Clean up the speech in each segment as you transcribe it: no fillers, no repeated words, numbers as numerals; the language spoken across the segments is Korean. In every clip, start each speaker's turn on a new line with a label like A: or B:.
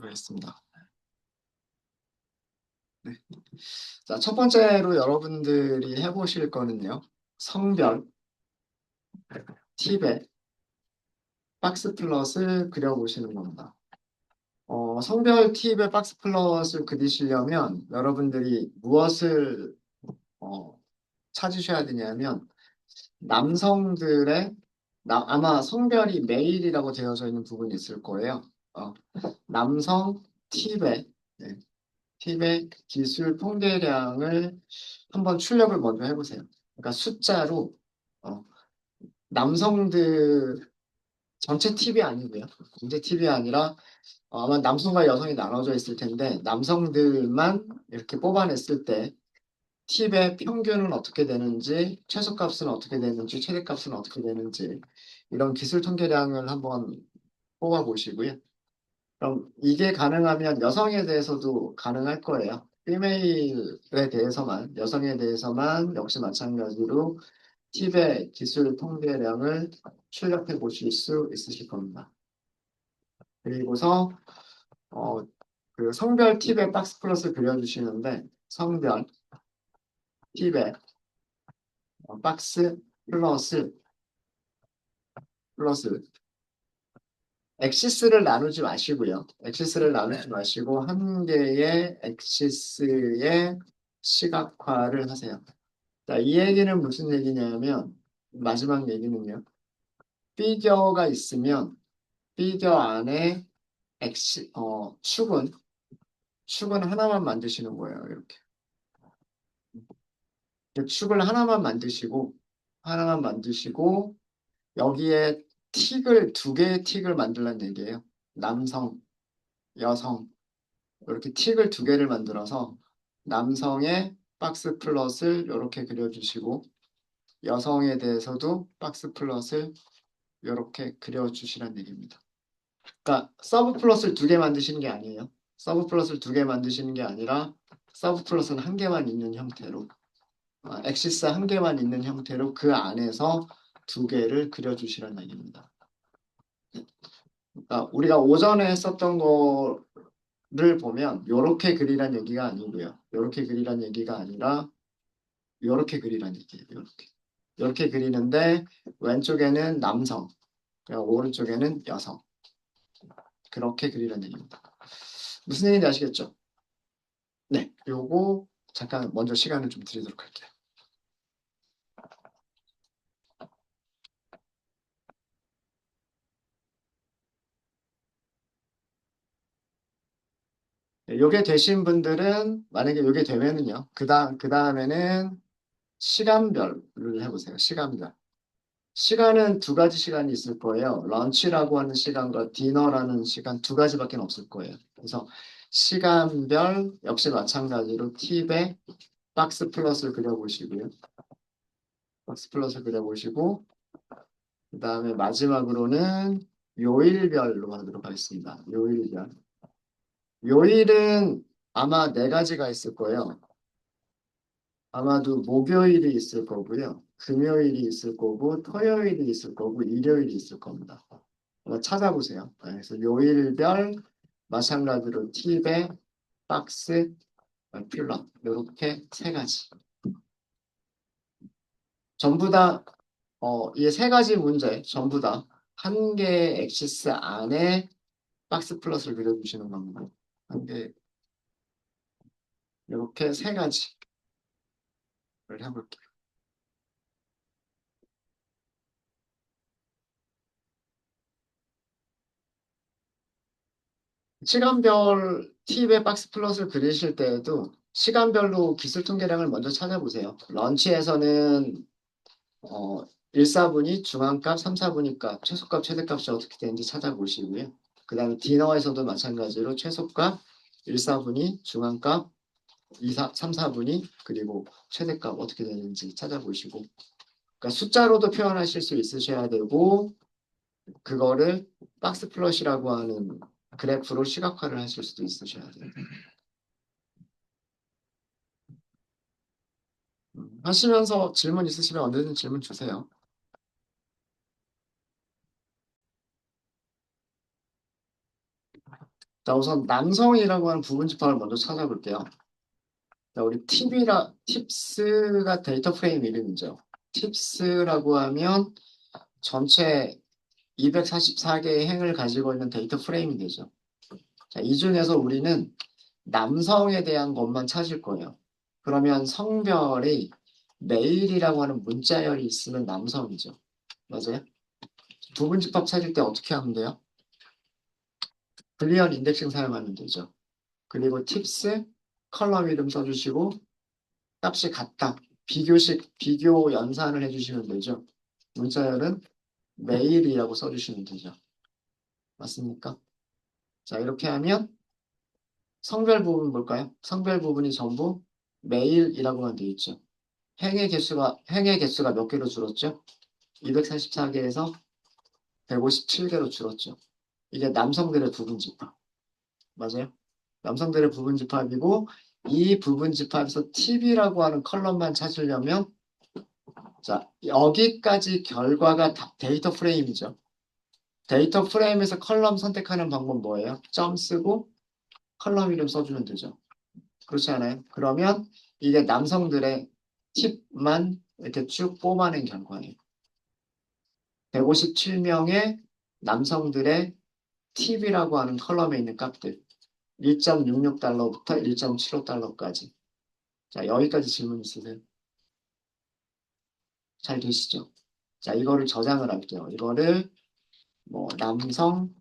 A: 하겠습니다. 네. 자, 첫 번째로 여러분들이 해보실 거는요. 성별 팁에 박스 플롯을 그려보시는 겁니다. 성별 팁에 박스 플롯을 그리시려면 여러분들이 무엇을 어, 찾으셔야 되냐면 남성들의 아마 성별이 메일이라고 되어져 있는 부분이 있을 거예요. 남성 팁에 네, 팁의 기술 통계량을 한번 출력을 먼저 해보세요. 그러니까 숫자로 어, 남성들 전체 팁이 아니고요. 전체 팁이 아니라 아마 남성과 여성이 나눠져 있을 텐데 남성들만 이렇게 뽑아냈을 때 팁의 평균은 어떻게 되는지, 최소값은 어떻게 되는지, 최대값은 어떻게 되는지 이런 기술 통계량을 한번 뽑아보시고요. 그럼 이게 가능하면 여성에 대해서도 가능할 거예요. 피메일에 대해서만, 여성에 대해서만 역시 마찬가지로 팁의 기술 통계량을 출력해 보실 수 있으실 겁니다. 그리고서 어, 그 성별 팁의 박스 플러스 그려주시는데 성별 팁의 박스 플러스 엑시스를 나누지 마시고요. 엑시스를 나누지 마시고 한 개의 엑시스의 시각화를 하세요. 자, 이 얘기는 무슨 얘기냐면 마지막 얘기는요. 피겨가 있으면 피겨 안에 축은 하나만 만드시는 거예요. 이렇게. 축을 하나만 만드시고 여기에 두 개의 틱을 만들란 얘기예요. 남성, 여성 이렇게 틱을 두 개를 만들어서 남성의 박스 플롯을 이렇게 그려주시고 여성에 대해서도 박스 플롯을 이렇게 그려주시란 얘기입니다. 그러니까 서브 플롯을 두 개 만드시는 게 아니에요. 서브 플롯을 두 개 만드시는 게 아니라 서브 플롯은 한 개만 있는 형태로 엑시스 한 개만 있는 형태로 그 안에서 두 개를 그려주시란 얘기입니다. 그러니까 우리가 오전에 했었던 거를 보면 이렇게 그리란 얘기가 아니고요. 이렇게 그리란 얘기가 아니라 이렇게 그리란 얘기예요. 이렇게 그리는데 왼쪽에는 남성, 오른쪽에는 여성. 그렇게 그리란 얘기입니다. 무슨 얘기인지 아시겠죠? 네, 요거 잠깐 먼저 시간을 좀 드리도록 할게요. 네, 요게 되신 분들은 만약에 요게 되면은요. 그 다음에는 시간별을 해보세요. 시간별. 시간은 두 가지 시간이 있을 거예요. 런치라고 하는 시간과 디너라는 시간 두 가지밖에 없을 거예요. 그래서 시간별 역시 마찬가지로 팁에 박스 플러스를 그려보시고요. 박스 플러스 그려보시고 그 다음에 마지막으로는 요일별로 하도록 하겠습니다. 요일별. 요일은 아마 네 가지가 있을 거예요. 아마도 목요일이 있을 거고요. 금요일이 있을 거고, 토요일이 있을 거고, 일요일이 있을 겁니다. 한번 찾아보세요. 네, 그래서 요일별, 마찬가지로 팁에 박스, 필러 이렇게 세 가지. 전부 다, 이 세 가지 문제 전부 다 한 개의 엑시스 안에 박스 플러스를 그려주시는 겁니다. 한 개, 이렇게 세 가지를 해볼게요. 시간별 팁의 박스 플롯을 그리실 때에도 시간별로 기술 통계량을 먼저 찾아보세요. 런치에서는 1, 4분위, 중앙값, 3, 4분위 값, 최소값, 최대값이 어떻게 되는지 찾아보시고요. 그 다음에 디너에서도 마찬가지로 최소값, 1, 4분위, 중앙값, 3, 4분위, 그리고 최대값 어떻게 되는지 찾아보시고 그러니까 숫자로도 표현하실 수 있으셔야 되고 그거를 박스 플롯이라고 하는 그래프로 시각화를 하실 수도 있으셔야 돼요. 하시면서 질문 있으시면 언제든 질문 주세요. 자, 우선 남성이라고 하는 부분 집합을 먼저 찾아볼게요. 자, 우리 팁스가 데이터 프레임 이름이죠. 팁스라고 하면 전체 244개의 행을 가지고 있는 데이터 프레임이 되죠. 자, 이 중에서 우리는 남성에 대한 것만 찾을 거예요. 그러면 성별이 메일이라고 하는 문자열이 있으면 남성이죠. 맞아요? 부분 집합 찾을 때 어떻게 하면 돼요? 불리언 인덱싱 사용하면 되죠. 그리고 팁스, 컬럼 이름 써주시고 값이 같다. 비교 연산을 해주시면 되죠. 문자열은 메일이라고 써주시면 되죠. 맞습니까? 자, 이렇게 하면 성별 부분 볼까요? 성별 부분이 전부 메일이라고만 되어 있죠. 행의 개수가 몇 개로 줄었죠? 244개에서 157개로 줄었죠. 이게 남성들의 부분 집합. 맞아요? 남성들의 부분 집합이고 이 부분 집합에서 TV라고 하는 컬럼만 찾으려면 자, 여기까지 결과가 데이터 프레임이죠. 데이터 프레임에서 컬럼 선택하는 방법 뭐예요? 점 쓰고 컬럼 이름 써주면 되죠. 그렇지 않아요? 그러면 이게 남성들의 팁만 이렇게 쭉 뽑아낸 결과예요. 157명의 남성들의 팁이라고 하는 컬럼에 있는 값들 1.66달러부터 1.75달러까지. 자, 여기까지 질문 있으세요? 잘 되시죠? 자, 이거를 저장을 할게요. 이거를 뭐 남성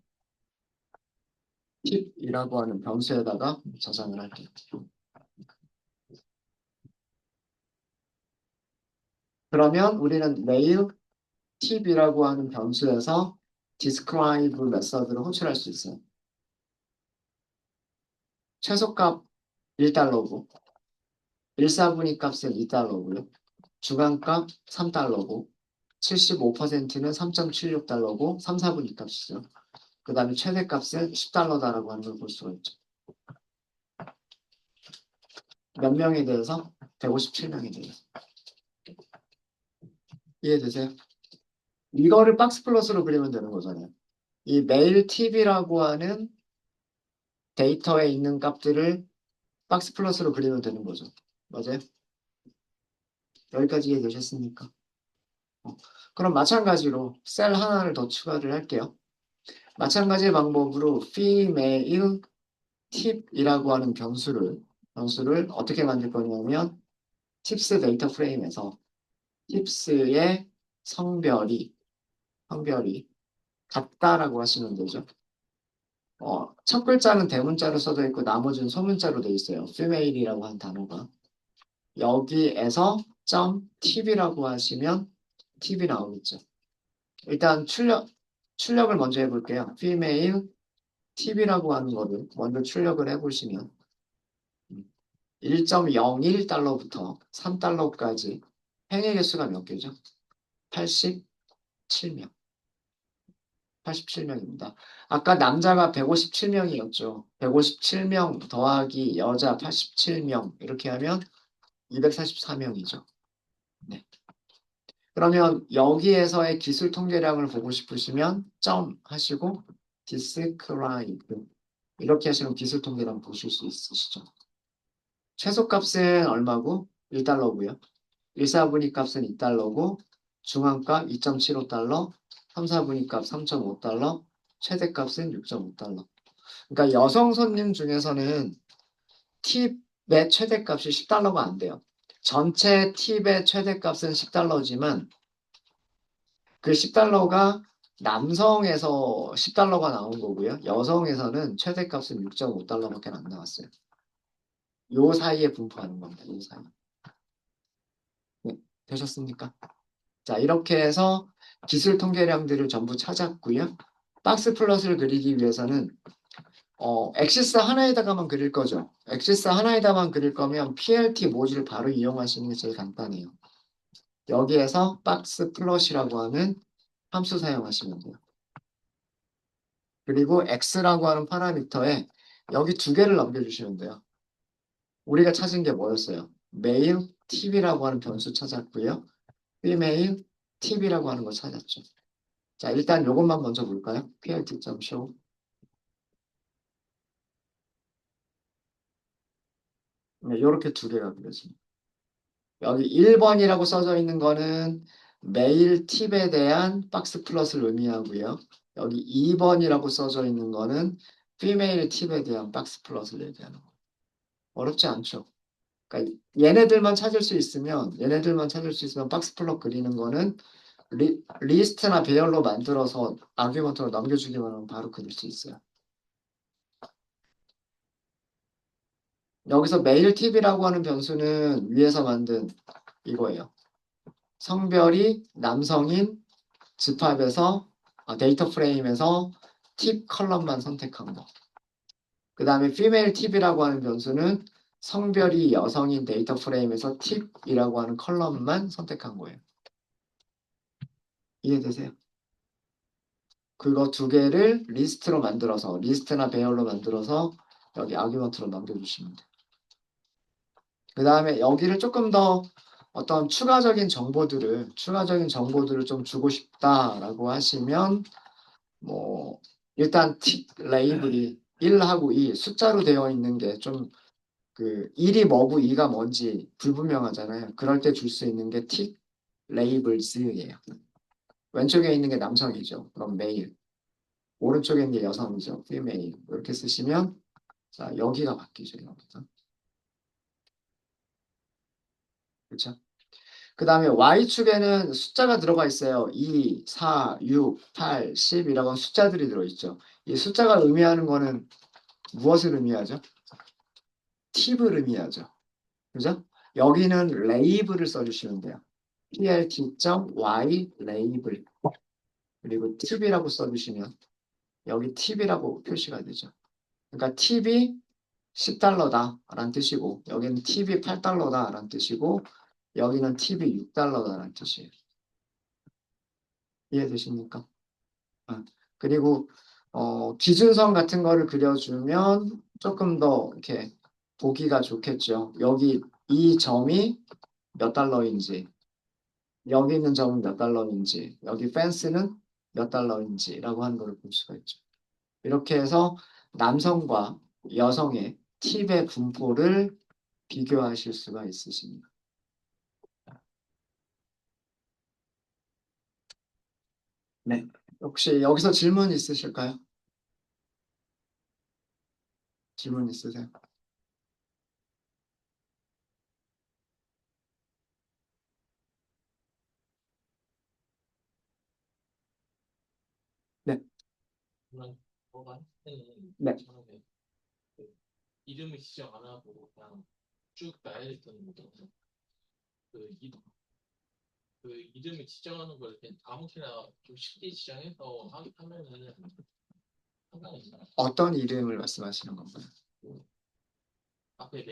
A: 팁이라고 하는 변수에다가 저장을 할게요. 그러면 우리는 메일 팁이라고 하는 변수에서 describe 메서드를 호출할 수 있어요. 최소값 1달러고 1사분위 값은 2달러고요. 중간값 3달러고 75%는 3.76달러고 3, 4분위 값이죠. 그 다음에 최대값은 10달러다라고 하는 걸 볼 수가 있죠. 몇 명에 대해서? 157명에 대해서. 이해되세요? 이거를 박스 플러스로 그리면 되는 거잖아요. 이 메일 팁이라고 하는 데이터에 있는 값들을 박스 플러스로 그리면 되는 거죠. 맞아요? 여기까지 이해되셨습니까? 그럼 마찬가지로 셀 하나를 더 추가를 할게요. 마찬가지 방법으로 female 팁이라고 하는 변수를 어떻게 만들 거냐면 팁스 데이터 프레임에서 팁스의 성별이 같다라고 하시면 되죠. 첫 글자는 대문자로 써져 있고 나머지는 소문자로 되어 있어요. female이라고 한 단어가. 여기에서 점 팁이라고 하시면 팁이 나오겠죠. 일단 출력을 먼저 해볼게요. female 팁이라고 하는 거를 먼저 출력을 해보시면 1.01달러부터 3달러까지 행의 개수가 몇 개죠? 87명. 87명입니다. 아까 남자가 157명이었죠. 157명 더하기 여자 87명 이렇게 하면 244명이죠. 네. 그러면 여기에서의 기술 통계량을 보고 싶으시면 점 하시고 describe 이렇게 하시면 기술 통계량 보실 수 있으시죠. 최소값은 얼마고? 1달러고요. 1사분위 값은 2달러고 중앙값 2.75달러, 3사분위 값 3.5달러, 최대값은 6.5달러. 그러니까 여성 손님 중에서는 팁의 최대값이 10달러가 안 돼요. 전체 팁의 최대값은 10달러지만 그 10달러가 남성에서 10달러가 나온 거고요. 여성에서는 최대값은 6.5달러밖에 안 나왔어요. 요 사이에 분포하는 겁니다. 요 사이. 네, 되셨습니까? 자, 이렇게 해서 기술 통계량들을 전부 찾았고요. 박스 플롯을 그리기 위해서는 엑시스 하나에다가만 그릴 거죠. 엑시스 하나에다만 그릴 거면 PLT 모듈 바로 이용하시는 게 제일 간단해요. 여기에서 박스 플롯이라고 하는 함수 사용하시면 돼요. 그리고 x라고 하는 파라미터에 여기 두 개를 넘겨주시면 돼요. 우리가 찾은 게 뭐였어요? 메일 팁이라고 하는 변수 찾았고요. female 팁이라고 하는 거 찾았죠. 자, 일단 이것만 먼저 볼까요? plt.show 네, 이렇게 두 개가 그려집니다. 여기 1번이라고 써져 있는 거는 메일 팁에 대한 박스 플러스를 의미하고요. 여기 2번이라고 써져 있는 거는 피메일 팁에 대한 박스 플러스를 얘기하는 거예요. 어렵지 않죠? 그러니까 얘네들만 찾을 수 있으면 박스 플러스 그리는 거는 리스트나 배열로 만들어서 아규먼트로 넘겨주기만 하면 바로 그릴 수 있어요. 여기서 메일 팁이라고 하는 변수는 위에서 만든 이거예요. 성별이 남성인 집합에서 데이터 프레임에서 팁 컬럼만 선택한 거. 그 다음에 female 팁이라고 하는 변수는 성별이 여성인 데이터 프레임에서 팁이라고 하는 컬럼만 선택한 거예요. 이해되세요? 그거 두 개를 리스트로 만들어서 리스트나 배열로 만들어서 여기 아규먼트로 넘겨주시면 돼요. 그 다음에 여기를 조금 더 어떤 추가적인 정보들을 좀 주고 싶다라고 하시면 뭐 일단 틱 레이블이 1하고 2 숫자로 되어 있는 게 좀 그 1이 뭐고 2가 뭔지 불분명하잖아요. 그럴 때 줄 수 있는 게 틱 레이블즈예요. 왼쪽에 있는 게 남성이죠. 그럼 메일. 오른쪽에 있는 게 여성이죠. female. 이렇게 쓰시면 자 여기가 바뀌죠. 여기가. 그렇죠? 그 다음에 Y축에는 숫자가 들어가 있어요. 2, 4, 6, 8, 10이라고 숫자들이 들어있죠. 이 숫자가 의미하는 거는 무엇을 의미하죠? 팁을 의미하죠. 그죠? 여기는 레이블을 써주시면 돼요. plt.y 레이블 그리고 팁이라고 써주시면 여기 팁이라고 표시가 되죠. 그러니까 팁이 10달러다 라는 뜻이고 여기는 팁이 8달러다 라는 뜻이고 여기는 팁이 6달러다 라는 뜻이에요. 이해되십니까? 아, 그리고 기준선 같은 거를 그려주면 조금 더 이렇게 보기가 좋겠죠. 여기 이 점이 몇 달러인지 여기 있는 점은 몇 달러인지, 여기 펜스는 몇 달러인지라고 하는 걸 볼 수가 있죠. 이렇게 해서 남성과 여성의 팁의 분포를 비교하실 수가 있으십니다. 네. 혹시 여기서 질문 있으실까요? 질문 있으세요? 네.
B: 그런 거가 할 때는
A: 네.
B: 처음에 그 이름을 지정 안 하고 그냥 쭉 나열했던 거거든요. 그, 이, 그 이름을 지정하는 걸 이렇게 아무렇게나 좀 쉽게 지정해서 하면은 상관이 있나요?
A: 어떤 이름을 말씀하시는 건가요?
B: 앞에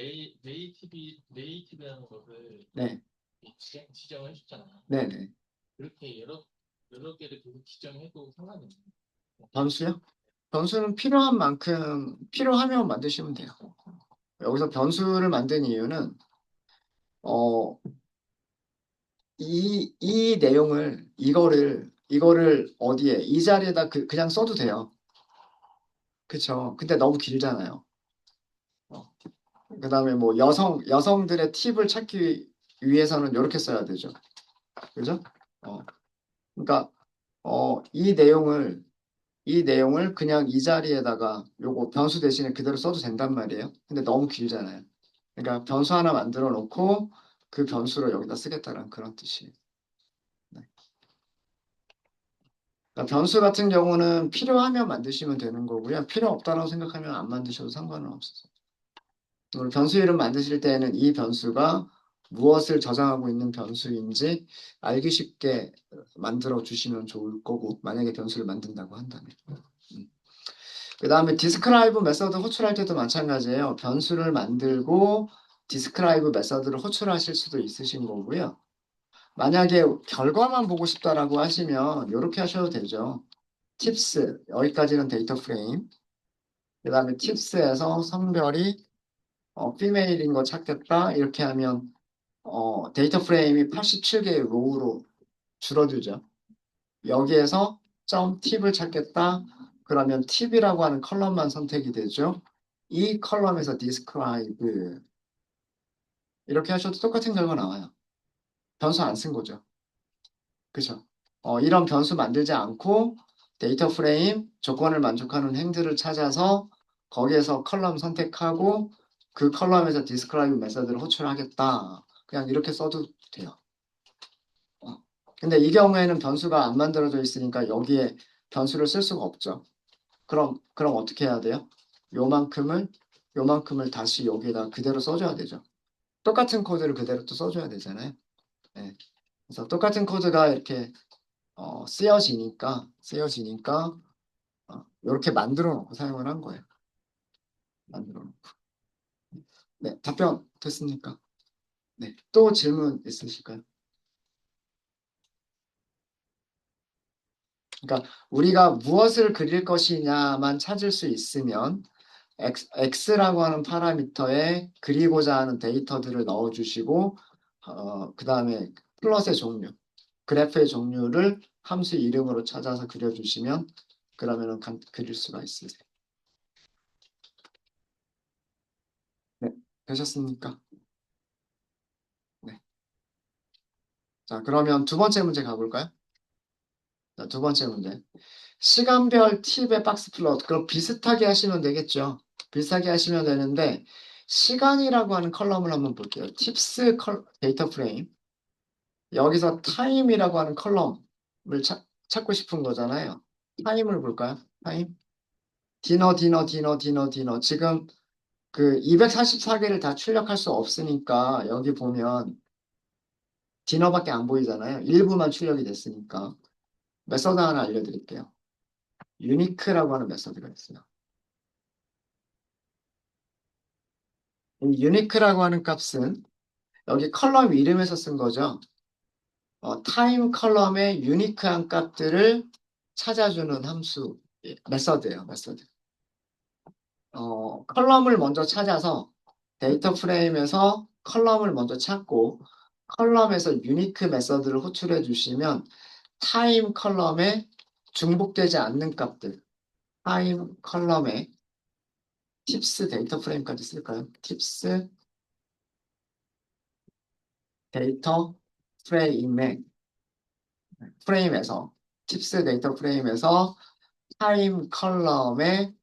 B: 네이티브라는 것을
A: 네.
B: 지정을 해줬잖아요.
A: 네네.
B: 그렇게 여러 개를 계속 지정해도 상관이 없나요?
A: 변수요? 변수는 필요한 만큼 필요하면 만드시면 돼요. 여기서 변수를 만든 이유는 어, 이 내용을 이거를 어디에 이 자리에다 그냥 써도 돼요. 그쵸? 근데 너무 길잖아요. 어. 그다음에 뭐 여성들의 팁을 찾기 위해서는 이렇게 써야 되죠. 그죠? 어. 그러니까 이 내용을 그냥 이 자리에다가 요거 변수 대신에 그대로 써도 된단 말이에요. 근데 너무 길잖아요. 그러니까 변수 하나 만들어 놓고 그 변수를 여기다 쓰겠다는 그런 뜻이에요. 네. 그러니까 변수 같은 경우는 필요하면 만드시면 되는 거고요. 필요 없다고 생각하면 안 만드셔도 상관은 없어요. 그리고 변수 이름 만드실 때는 이 변수가 무엇을 저장하고 있는 변수인지 알기 쉽게 만들어 주시면 좋을 거고, 만약에 변수를 만든다고 한다면. 그 다음에 디스크라이브 메서드 호출할 때도 마찬가지예요. 변수를 만들고 디스크라이브 메서드를 호출하실 수도 있으신 거고요. 만약에 결과만 보고 싶다라고 하시면 이렇게 하셔도 되죠. 팁스, 여기까지는 데이터 프레임. 그 다음에 팁스에서 성별이 피메일인 거 찾겠다. 이렇게 하면 데이터 프레임이 87개의 로우로 줄어들죠. 여기에서 점 팁을 찾겠다. 그러면 팁이라고 하는 컬럼만 선택이 되죠. 이 컬럼에서 describe 이렇게 하셔도 똑같은 결과 나와요. 변수 안 쓴 거죠. 그죠? 이런 변수 만들지 않고 데이터 프레임 조건을 만족하는 행들을 찾아서 거기에서 컬럼 선택하고 그 컬럼에서 describe 메서드를 호출하겠다. 그냥 이렇게 써도 돼요. 어. 근데 이 경우에는 변수가 안 만들어져 있으니까 여기에 변수를 쓸 수가 없죠. 그럼 어떻게 해야 돼요? 요만큼을 요만큼을 다시 여기에다 그대로 써줘야 되죠. 똑같은 코드를 그대로 또 써줘야 되잖아요. 네. 그래서 똑같은 코드가 이렇게 쓰여지니까 이렇게 만들어 놓고 사용을 한 거예요. 만들어 놓고. 네, 답변 됐습니까? 네, 또 질문 있으실까요? 그러니까 우리가 무엇을 그릴 것이냐만 찾을 수 있으면 X라고 하는 파라미터에 그리고자 하는 데이터들을 넣어주시고 그 다음에 플롯의 종류, 그래프의 종류를 함수 이름으로 찾아서 그려주시면 그러면은 그릴 수가 있으세요. 네, 되셨습니까? 네. 자, 그러면 두 번째 문제 가볼까요? 자, 두 번째 문제. 시간별 팁의 박스 플롯. 그럼 비슷하게 하시면 되겠죠. 비슷하게 하시면 되는데, 시간이라고 하는 컬럼을 한번 볼게요. 팁스 데이터 프레임. 여기서 타임이라고 하는 컬럼을 찾고 싶은 거잖아요. 타임을 볼까요? 타임. 디너. 지금 그 244개를 다 출력할 수 없으니까 여기 보면 디너밖에 안 보이잖아요. 일부만 출력이 됐으니까. 메서드 하나 알려드릴게요. 유니크라고 하는 메서드가 있어요. 이 유니크라고 하는 값은 여기 컬럼 이름에서 쓴 거죠. 타임 컬럼의 유니크한 값들을 찾아주는 함수, 메서드예요, 메서드. 컬럼을 먼저 찾아서 데이터 프레임에서 컬럼을 먼저 찾고 컬럼에서 유니크 메서드를 호출해 주시면 타임 컬럼에 중복되지 않는 값들, 타임 컬럼에 팁스 데이터 프레임까지 쓸까요? 팁스 데이터 프레임에 프레임에서 팁스 데이터 프레임에서 타임 컬럼의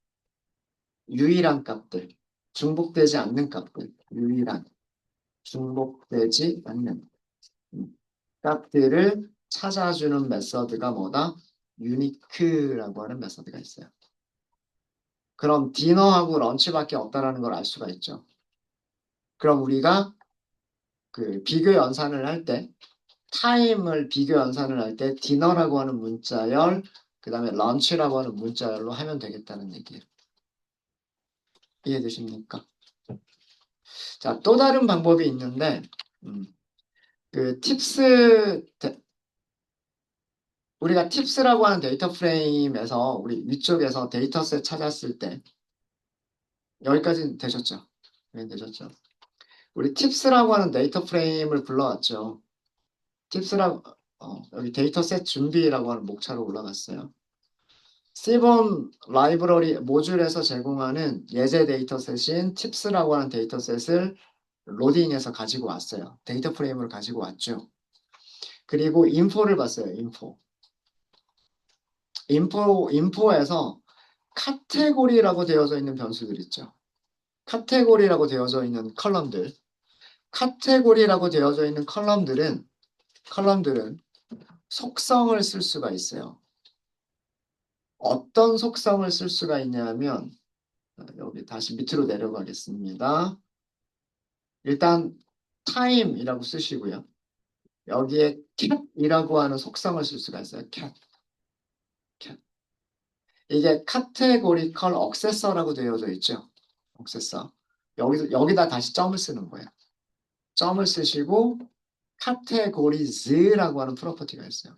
A: 유일한 값들, 중복되지 않는 값들, 유일한 중복되지 않는 값들을 찾아주는 메서드가 뭐다? 유니크라고 하는 메서드가 있어요. 그럼 디너하고 런치밖에 없다라는 걸 알 수가 있죠. 그럼 우리가 그 비교 연산을 할 때, 타임을 비교 연산을 할 때 디너라고 하는 문자열, 그 다음에 런치라고 하는 문자열로 하면 되겠다는 얘기예요. 이해되십니까? 자, 또 다른 방법이 있는데, 음, 그 우리가 팁스라고 하는 데이터 프레임에서 우리 위쪽에서 데이터셋 찾았을 때, 여기까지 되셨죠? 네, 되셨죠? 우리 팁스라고 하는 데이터 프레임을 불러왔죠. 팁스라고, 여기 데이터셋 준비라고 하는 목차로 올라갔어요. 시범 라이브러리 모듈에서 제공하는 예제 데이터셋인 팁스라고 하는 데이터셋을 로딩해서 가지고 왔어요. 데이터 프레임을 가지고 왔죠. 그리고 인포를 봤어요. 인포에서 카테고리라고 되어져 있는 변수들 있죠. 카테고리라고 되어져 있는 카테고리라고 되어져 있는 컬럼들은 속성을 쓸 수가 있어요. 어떤 속성을 쓸 수가 있냐면 여기 다시 밑으로 내려가겠습니다. 일단 time이라고 쓰시고요. 여기에 cat이라고 하는 속성을 쓸 수가 있어요. cat. 이게 카테고리컬 억세서라고 되어져 있죠. 억세서. 여기다 다시 점을 쓰는 거예요. 점을 쓰시고 카테고리즈라고 하는 프로퍼티가 있어요.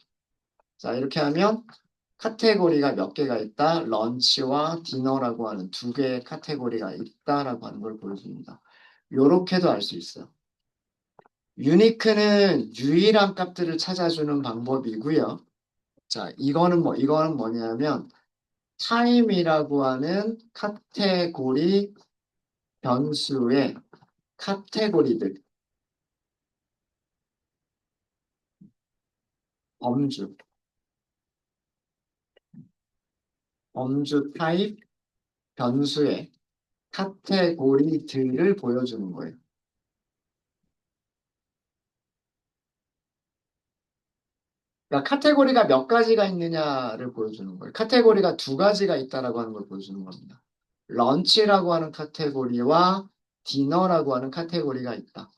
A: 자, 이렇게 하면 카테고리가 몇 개가 있다. 런치와 디너라고 하는 두 개의 카테고리가 있다라고 하는 걸 보여줍니다. 요렇게도 알 수 있어요. 유니크는 유일한 값들을 찾아주는 방법이고요. 자, 이거는 뭐냐면 타임이라고 하는 카테고리 변수의 카테고리들. 범주, 범주 타입, 변수의 카테고리들을 보여주는 거예요. 그러니까 카테고리가 몇 가지가 있느냐를 보여주는 거예요. 카테고리가 두 가지가 있다라고 하는 걸 보여주는 겁니다. 런치라고 하는 카테고리와 디너라고 하는 카테고리가 있다.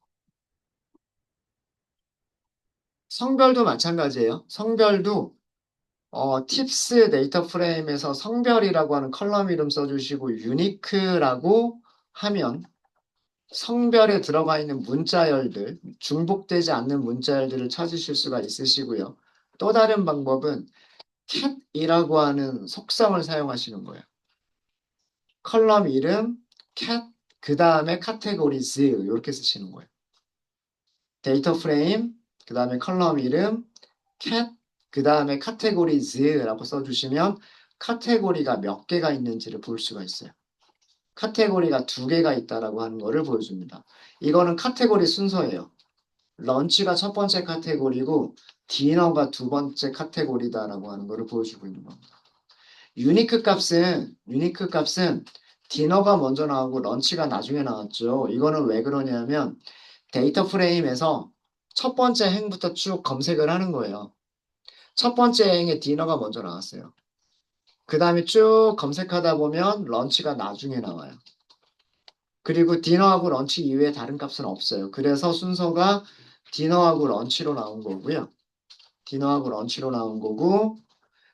A: 성별도 마찬가지예요. 성별도 팁스 데이터 프레임에서 성별이라고 하는 컬럼 이름 써주시고 유니크라고 하면 성별에 들어가 있는 문자열들, 중복되지 않는 문자열들을 찾으실 수가 있으시고요. 또 다른 방법은 cat이라고 하는 속성을 사용하시는 거예요. 컬럼 이름, cat, 그 다음에 카테고리즈 이렇게 쓰시는 거예요. 데이터 프레임, 그 다음에 컬럼 이름, cat, 그 다음에 카테고리즈라고 써주시면 카테고리가 몇 개가 있는지를 볼 수가 있어요. 카테고리가 두 개가 있다라고 하는 거를 보여줍니다. 이거는 카테고리 순서예요. 런치가 첫 번째 카테고리고 디너가 두 번째 카테고리다라고 하는 거를 보여주고 있는 겁니다. 유니크 값은 디너가 먼저 나오고 런치가 나중에 나왔죠. 이거는 왜 그러냐면 데이터 프레임에서 첫 번째 행부터 쭉 검색을 하는 거예요. 첫 번째 행에 디너가 먼저 나왔어요. 그 다음에 쭉 검색하다 보면 런치가 나중에 나와요. 그리고 디너하고 런치 이외에 다른 값은 없어요. 그래서 순서가 디너하고 런치로 나온 거고요. 디너하고 런치로 나온 거고,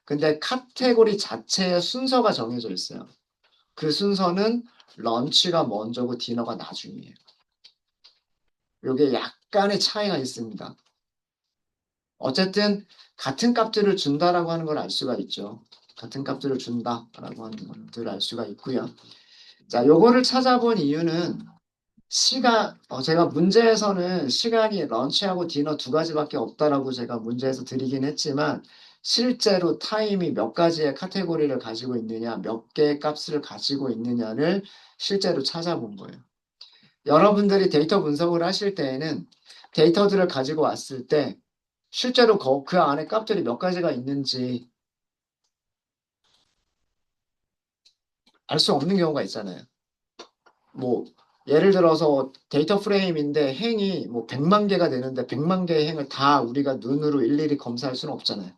A: 근데 카테고리 자체의 순서가 정해져 있어요. 그 순서는 런치가 먼저고 디너가 나중이에요. 이게 약간의 차이가 있습니다. 어쨌든 같은 값들을 준다라고 하는 걸 알 수가 있죠. 같은 값들을 준다라고 하는 것들을 알 수가 있고요. 자, 요거를 찾아본 이유는 제가 문제에서는 시간이 런치하고 디너 두 가지밖에 없다라고 제가 문제에서 드리긴 했지만 실제로 타임이 몇 가지의 카테고리를 가지고 있느냐, 몇 개의 값을 가지고 있느냐를 실제로 찾아본 거예요. 여러분들이 데이터 분석을 하실 때에는 데이터들을 가지고 왔을 때 실제로 그 안에 값들이 몇 가지가 있는지 알 수 없는 경우가 있잖아요. 뭐 예를 들어서 데이터 프레임인데 행이 뭐 100만 개가 되는데 100만 개의 행을 다 우리가 눈으로 일일이 검사할 수는 없잖아요.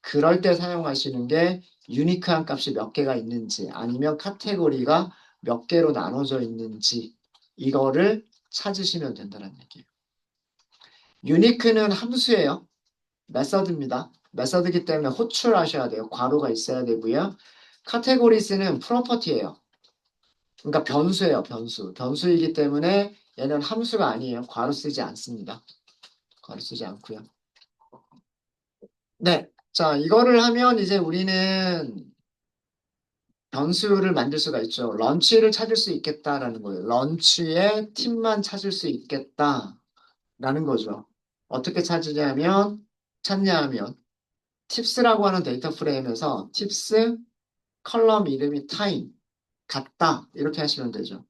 A: 그럴 때 사용하시는 게 유니크한 값이 몇 개가 있는지 아니면 카테고리가 몇 개로 나눠져 있는지 이거를 찾으시면 된다는 얘기예요. 유니크는 함수예요. 메서드입니다. 메서드이기 때문에 호출하셔야 돼요. 괄호가 있어야 되고요. 카테고리스는 프로퍼티예요. 그러니까 변수예요, 변수. 변수이기 때문에 얘는 함수가 아니에요. 괄호 쓰지 않습니다. 괄호 쓰지 않고요. 네. 자, 이거를 하면 이제 우리는 변수를 만들 수가 있죠. 런치를 찾을 수 있겠다라는 거예요. 런치의 팀만 찾을 수 있겠다라는 거죠. 어떻게 찾냐 하면 팁스라고 하는 데이터 프레임에서 팁스 컬럼 이름이 타임 같다 이렇게 하시면 되죠.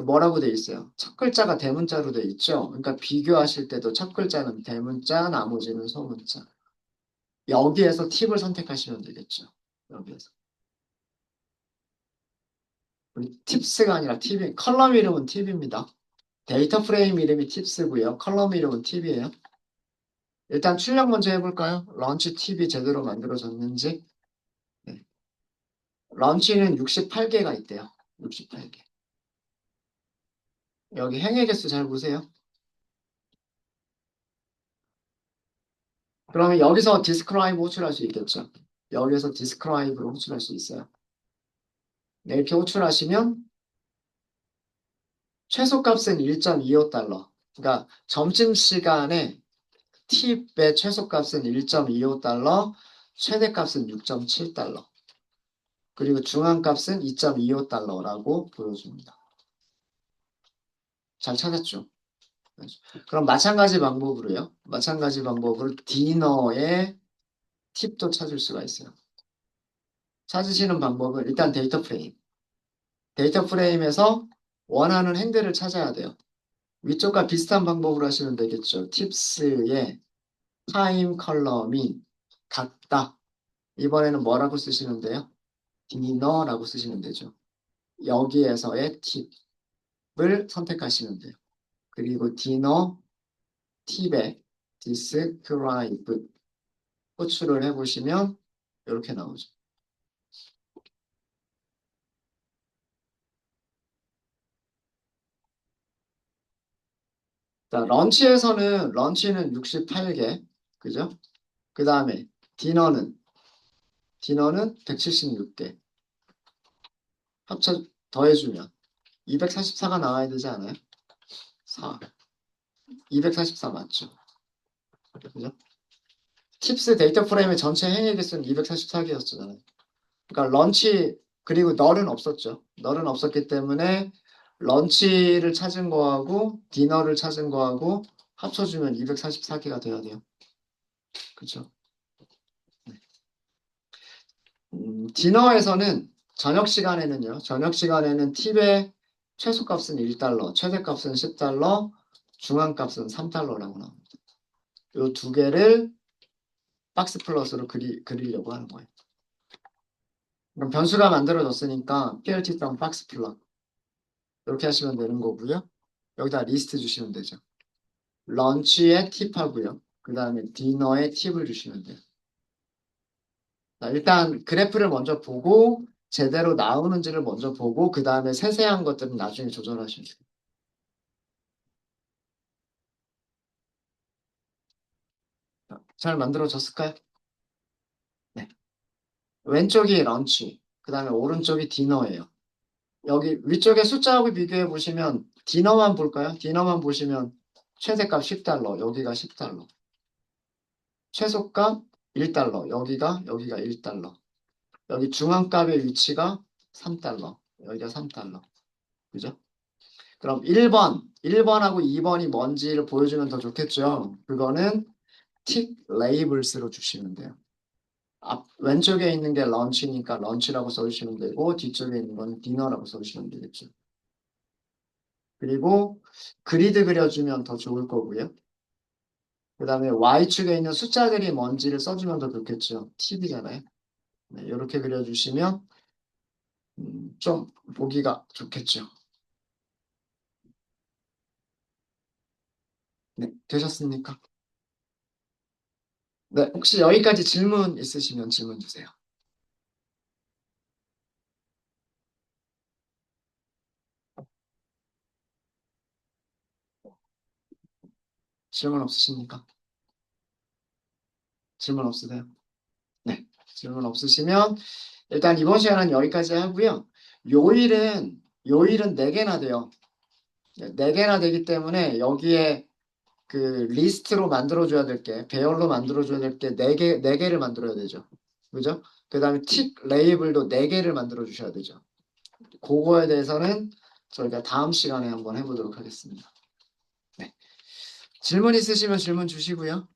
A: 뭐라고 돼 있어요? 첫 글자가 대문자로 돼 있죠. 그러니까 비교하실 때도 첫 글자는 대문자, 나머지는 소문자. 여기에서 팁을 선택하시면 되겠죠. 여기에서. 우리 팁스가 아니라 팁이, 컬럼 이름은 팁입니다. 데이터 프레임 이름이 팁스고요. 컬럼 이름은 팁이에요. 일단 출력 먼저 해볼까요? 런치 팁이 제대로 만들어졌는지. 네. 런치는 68개가 있대요. 68개. 여기 행의 개수 잘 보세요. 그러면 여기서 디스크라이브 호출할 수 있겠죠. 여기서 디스크라이브로 호출할 수 있어요. 네, 이렇게 호출하시면 최소값은 1.25달러. 그러니까 점심시간에 팁의 최소값은 1.25달러, 최대값은 6.7달러. 그리고 중앙값은 2.25달러라고 보여줍니다. 잘 찾았죠? 그럼 마찬가지 방법으로요. 마찬가지 방법으로 디너의 팁도 찾을 수가 있어요. 찾으시는 방법은 일단 데이터 프레임. 데이터 프레임에서 원하는 행들을 찾아야 돼요. 위쪽과 비슷한 방법으로 하시면 되겠죠. 팁스의 타임 컬럼이 같다. 이번에는 뭐라고 쓰시면 돼요? 디너라고 쓰시면 되죠. 여기에서의 팁을 선택하시면 돼요. 그리고 디너 팁에 describe 호출을 해보시면 이렇게 나오죠. 자, 런치는 68개, 그죠? 그 다음에 디너는 176개. 더해주면 244가 나와야 되지 않아요? 4. 244 맞죠? 그죠? 팁스 데이터 프레임의 전체 행위 개수는 244개였잖아요. 그러니까 그리고 널은 없었죠. 널은 없었기 때문에 런치를 찾은 거하고 디너를 찾은 거하고 합쳐주면 244개가 돼야 돼요. 그죠? 저녁 시간에는 팁의 최소값은 1달러, 최대값은 10달러, 중앙값은 3달러라고 나옵니다. 이 두 개를 박스 플러스로 그리려고 하는 거예요. 그럼 변수가 만들어졌으니까 PLT 박스 플러스 이렇게 하시면 되는 거고요. 여기다 리스트 주시면 되죠. 런치에 팁하고요. 그 다음에 디너에 팁을 주시면 돼요. 자, 일단 그래프를 먼저 보고 제대로 나오는지를 먼저 보고 그 다음에 세세한 것들은 나중에 조절하시면 돼요. 자, 잘 만들어졌을까요? 네. 왼쪽이 런치, 그 다음에 오른쪽이 디너예요. 여기 위쪽에 숫자하고 비교해 보시면 디너만 볼까요? 디너만 보시면 최대값 10달러, 여기가 10달러. 최소값 1달러, 여기가 1달러. 여기 중앙값의 위치가 3달러, 여기가 3달러. 그죠? 그럼 1번하고 2번이 뭔지를 보여주면 더 좋겠죠? 그거는 틱 레이블스로 주시면 돼요. 왼쪽에 있는 게 런치니까 런치라고 써주시면 되고 뒤쪽에 있는 건 디너라고 써주시면 되겠죠. 그리고 그리드 그려주면 더 좋을 거고요. 그 다음에 Y축에 있는 숫자들이 뭔지를 써주면 더 좋겠죠. 팁이잖아요. 네, 이렇게 그려주시면 좀 보기가 좋겠죠. 네, 되셨습니까? 네, 혹시 여기까지 질문 있으시면 질문 주세요. 질문 없으십니까? 질문 없으세요? 네, 질문 없으시면 일단 이번 시간은 여기까지 하고요. 요일은 4개나 돼요. 네, 4개나 되기 때문에 여기에 그 리스트로 만들어줘야 될 게, 배열로 만들어줘야 될 게 4개를 만들어야 되죠. 그죠? 그 다음에 틱 레이블도 4개를 만들어 주셔야 되죠. 그거에 대해서는 저희가 다음 시간에 한번 해보도록 하겠습니다. 네. 질문 있으시면 질문 주시고요.